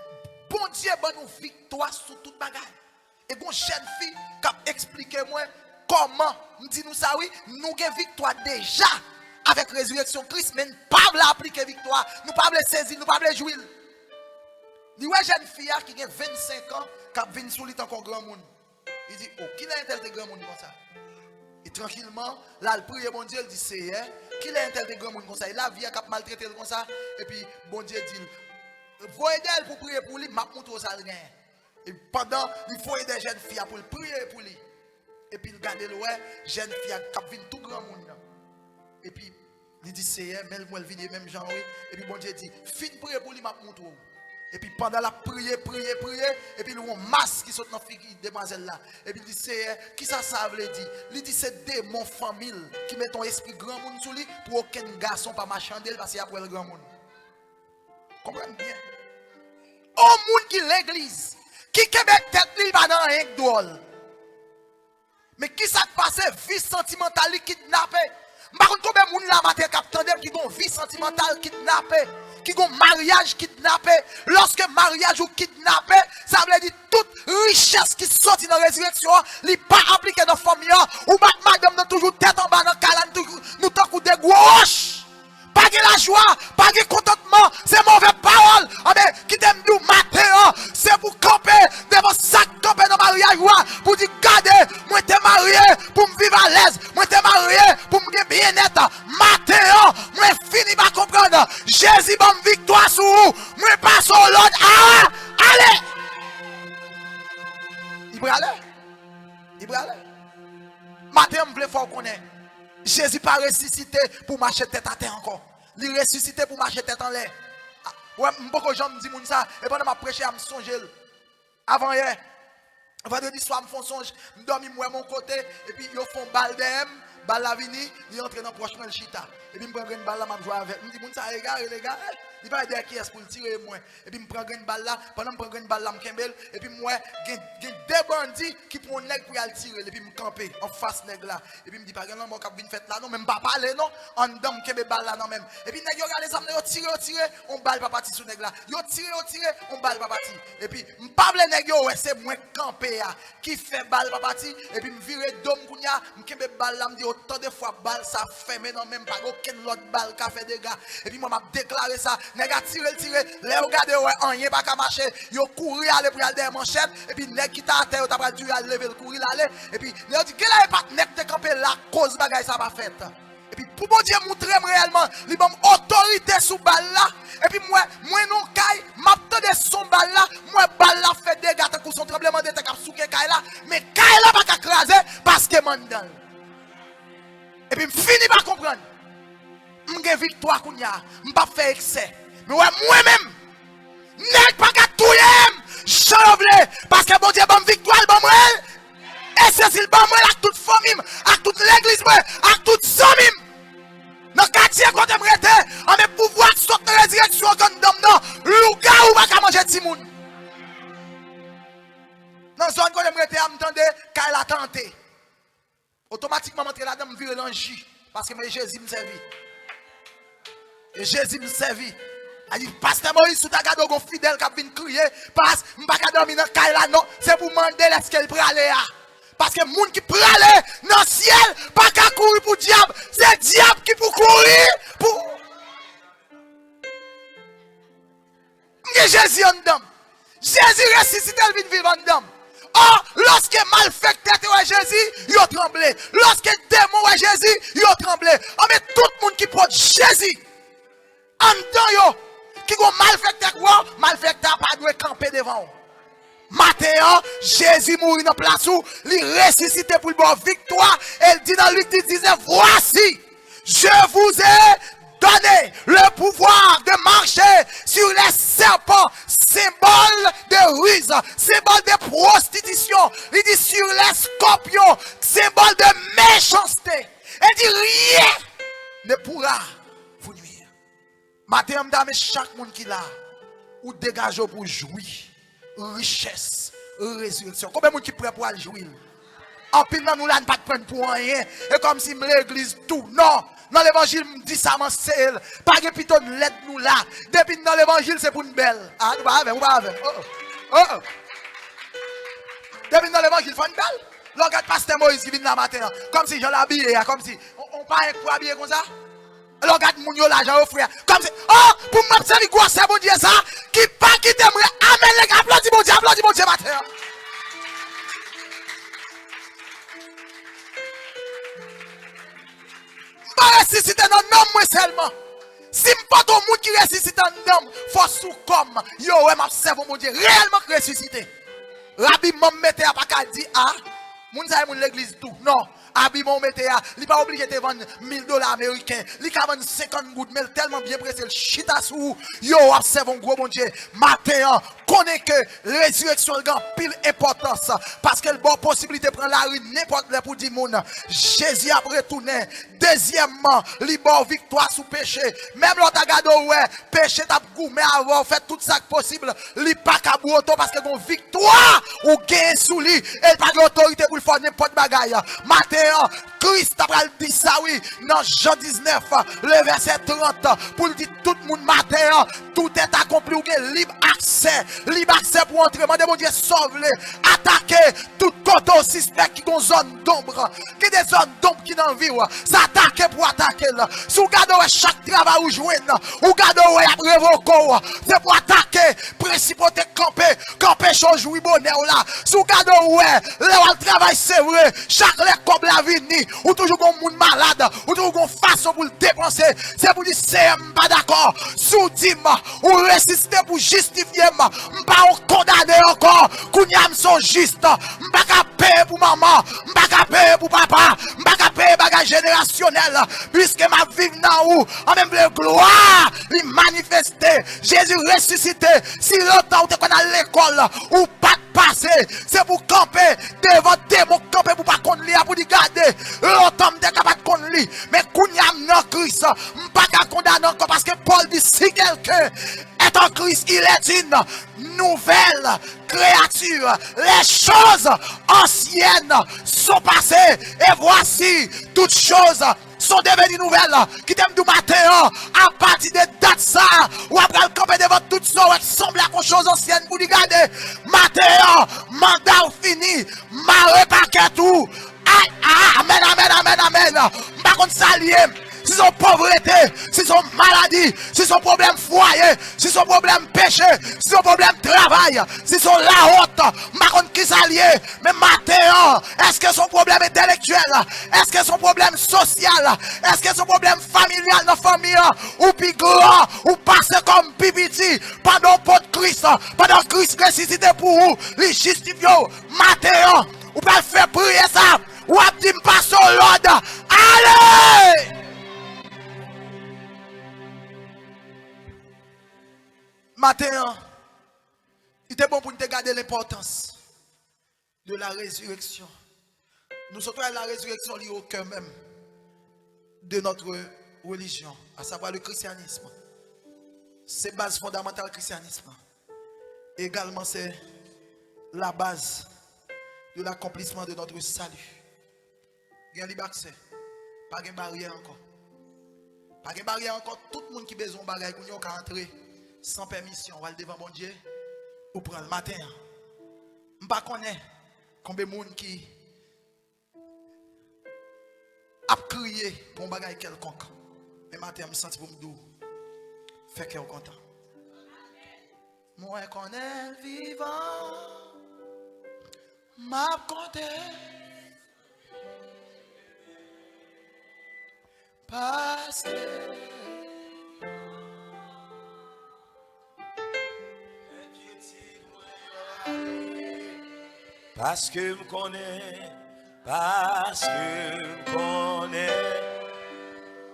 bon Dieu bon nous victoire sur toute bagaille. Et gon jeune fille qui a expliqué moi comment nous dit nous ça oui, nous avons victoire déjà avec résurrection Christ mais nous pas l'appliquer victoire, nous pas le saisir, nous pas le jouir. Il y a une jeune fille qui a 25 ans qui a venu sur lui encore grand monde. Il dit, oh, qui est un tel de grand monde comme ça? Et tranquillement, là, il prie, bon Dieu, il dit, c'est, qui est un tel de grand monde comme ça? Il a vie qui a maltraité comme ça. Et puis, bon Dieu dit, voyez d'elle pour prier pour lui, m'a montré au salon. Et pendant, il faut aider des jeunes filles pour prier pour lui. Et puis, il regarde le jeune fille qui a venu tout grand monde. Et puis, il dit, c'est, mais elle vient même genre, oui. Et puis, bon Dieu dit, fin prier pour lui, m'a montré. Et puis pendant la prière, et puis il y a un masque qui saute dans la fille demoiselle là. Et puis il dit, c'est qui ça veut dire? Il dit, c'est démon famille qui met ton esprit grand monde sur lui pour aucun garçon pas marchander parce qu'il y a pour le grand monde. Comprenez bien? Au monde qui l'église, qui Québec tête li va dans un drôle. Mais qui ça passe vie sentimentale kidnappé? Par contre, combien de monde là matin qui ont vie sentimentale kidnappée? Qui ont mariage kidnappé. Lorsque mariage ou kidnappé, ça veut dire toute richesse qui sort dans la résurrection, n'est pas appliquée dans la famille. Ou madame n'a toujours tête en bas dans le calendrier, nous t'en des gouaches. Pas de la joie, pas de contentement, c'est mauvaise parole. Mais qui t'aime du matin, c'est pour camper devant sac camper dans le mariage, pour dire, regardez, moi t'es marié pour me vivre à l'aise, moi t'es marié pour me bien être. Matin, moi fini par comprendre. Jésus bonne victoire sur vous, moi pas sur l'autre. Ah, allez! Il va aller. Matin, je voulais faire connaître. Jésus pas ressuscité pour marcher tête à terre encore. Il ressuscité pour marcher tête en l'air. Ouais, beaucoup de gens me disent ça. Et pendant ma prêcher, je me songe. Avant hier, vendredi soir, je me fais songe. Je dormis moi mon côté. Et puis, ils font balle d'em. Balle la vini. Ils entrent dans le proche de chita. Et puis, je prends une balle là, je joue avec. Je me dis, ça, les gars. Il va aider qui est pour le tirer moi. Et puis, je prends une balle là. Pendant que je prends une balle là, je kembel. Et puis, moi, il y a des bandits qui prennent un nègre pour aller tirer. Et puis, je camper en face nègre là. Et puis, je me dis, pas grand monde qui vient faire là. Non, même pas parler, non. En dedans, je kembel balle là, non, même. Et puis, nègre, regarde les âmes, ils tirent. On balle pas partir sur nègre là. Ils tirent, on balle pas partir. Et puis, je parle nègre, ouais, c'est moi camper qui fait balle pas partir. Et puis, je vire d'homme kounya. Je kembel balle là, je me dis, autant de fois balle ça fait, mais non, même pas aucune autre balle qui fait des gars. Et puis, moi, je déclaré ça. Nègre, tirer. Les regardez, ouais, rien pas qu'à marcher. Ils ont couru aller pour aller des manchettes. Et puis, nègre qui t'a à terre, t'as pas dû aller lever le courir aller. Et puis, ils ont dit, quel est pas nègre te camper la cause bagaille ça va faire. Et puis, pour bon Dieu montrer réellement, ils ont autorité sous balle là. Et puis, moi non caille, m'attendais son balle là. Moi, balle là fait des gars, pour son tremblement de terre, sous caille là. Mais caille là, pas qu'à craser parce que mandal. Et puis, je finis par comprendre. J'ai victoire, je ne pas faire excès. Mais ouais, moi-même, n'est pas qu'à tout changeler, parce que bon Dieu, bonne victoire, bon moi, et c'est s'il bon moi, avec toute famille, avec toute l'église, avec toute famille, dans le quartier, quand on m'arrête, on a pouvoir sauter dans la direction, comme non, louga ou pas qu'à manger de moun. Dans la zone, quand on m'arrête, on m'entendait, qu'elle a tenté. Automatiquement, je la dame vire l'angie, parce que Jésus me servit. Et Jésus me servit. Il dit, Pasteur Moïse, sous ta garde, on fidèle qui vient crier, parce que je ne peux pas dormir dans le caille là, non, c'est pour demander est-ce qu'elle peut aller là. Parce que les gens qui peuvent aller dans le ciel, pas qu'à courir pour le diable, c'est le diable qui peut courir pour. Jésus en dedans. Jésus ressuscité, il vient vivre en dedans. Or, lorsque malfecteur ouais Jésus, il a tremblé. Lorsque démon ouais Jésus, il a tremblé. On met tout le monde qui porte Jésus en dedans, qui ont malfecteur, malfecteur pas doit camper devant. Matin, Jésus mourit dans place où il ressuscité pour le bon victoire. Elle dit dans Luc 10, disait, voici, je vous ai donné le pouvoir de marcher sur les serpents, symbole de ruse, symbole de prostitution. Il dit sur les scorpions, symbole de méchanceté. Elle dit rien ne pourra vous nuire. Matin, madame, chaque monde qui l'a, ou dégage pour jouir, richesse, résurrection. Combien de monde qui prêt pour aller jouir? En pile, nous là, ne pas prendre pour rien. Et comme si l'église tout. Non. Dans l'évangile, me dit ça, mon sel. Pas de piton, l'aide nous là. Depuis dans l'évangile, c'est pour une belle. Ah, nous pas avec, nous pas avec. Oh. Depuis dans l'évangile, il faut une belle. Regarde pasteur Moïse qui vient là matin. Comme si je l'habille, comme si. On pas pour habiller comme ça. Regarde mon yo là, j'ai offert. Comme si. Oh, pour m'observer quoi, c'est bon Dieu ça. Qui pas qui t'aimerait. Amen les gars, applaudis mon Dieu matin. Pas ressusciter dans l'homme moi seulement. Si pas ton monde qui ressuscite dans l'homme, faut sous comme yo ouais m'observe mon Dieu réellement ressuscité. Rabbi m'a mette à pas dire ah, moun sa moun l'église tout. Non, Rabbi m'a mette à, il pas obligé de vendre $1000 américains. Il ka vendre 50 gouttes mais tellement bien pressé le chita sous yo observe un gros mon Dieu. Matin connaît que résurrection a pile importance parce qu'elle bonne possibilité de prendre la rue n'importe où pour dire moun Jésus a retourné. Deuxièmement, libre victoire sous péché. Même l'autre gado ouais, péché t'a goumé avant fait tout ça possible, li pas ka auto parce que gon victoire ou gain sous lui, elle pas l'autorité pour faire n'importe bagaille. Matin, Christ a dit ça oui dans Jean 19, le verset 30 pour dire tout le monde matin, tout est accompli ou gain libre accès pour entrer. Mandez mon Dieu sauve-les, attaquer tout côté suspect qui ont zone d'ombre, qui des zones d'ombre qui n'en vivent, s'attaquer pour attaquer là. Sous garde chaque travail ou jouer ou garde ouais révoquer, c'est pour attaquer principauté camper chose jouer bonheur là. Sous garde ouais le travail c'est vrai, chaque les comme la vie ou toujours un monde malade ou toujours une façon pour le dépenser, c'est pour dire c'est pas d'accord. Sous dim ou résister pour justifier m'pas condamné encore kounyam sont juste m'pas payer pour maman m'pas payer pour papa m'pas payer bagage générationnel puisque ma vie dans ou en même de gloire il manifester Jésus ressuscité si longtemps ou te qu'on à l'école ou pas passer c'est pour camper devant démon camper pour pas qu'on lit pour dire garder longtemps t'es capable qu'on lit mais kounyam non Christ m'pas condamné encore parce que Paul dit si quelqu'un est en Christ il est une nouvelle créature. Les choses anciennes sont passées et voici toutes choses sont devenues nouvelles. Qui t'aime du matin à partir de date ça ou après le camper devant toutes choses semble à une chose ancienne pour regarder matin mandat fini marre paquet tout. Amen. Par contre s'allier si son pauvreté, si son maladie, si son problème foyer, si son problème péché, si son problème travail, si son la honte, ma contre qui s'allie, mais matin, est-ce que son problème intellectuel, est-ce que son problème social, est-ce que son problème familial dans la famille, ou puis grand, ou passer comme pipiti, pendant pour Christ, pendant Christ ressuscité pour vous, les justifiaux, matin, ou pas faire prier ça, ou à dire pas son l'ordre, allez! Matin, il était bon pour nous garder l'importance de la résurrection. Nous sommes à la résurrection liée au cœur même de notre religion, à savoir le christianisme. C'est la base fondamentale du christianisme. Également, c'est la base de l'accomplissement de notre salut. Il y a un libre accès, pas de barrière encore. Pas de barrière encore, tout le monde qui a besoin de barrière, qui peut entrer. Sans permission, on va le devant mon Dieu, ou prendre le matin. Je ne connais pas combien de monde qui a crié pour un bagage quelconque. Mais matin, je me sens pour me dire, fait que je suis content. Moi, je connais le vivant, m'a compté. Parce que
Parce que me connais, parce que me connais,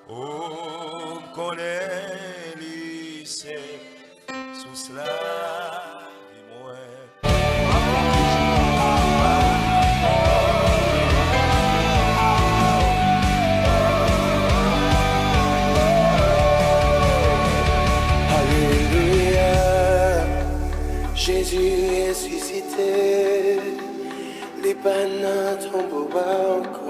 oh me connais, lycée, sous cela, dis-moi.
Jésus est ressuscité, les panneaux tombent au balcon.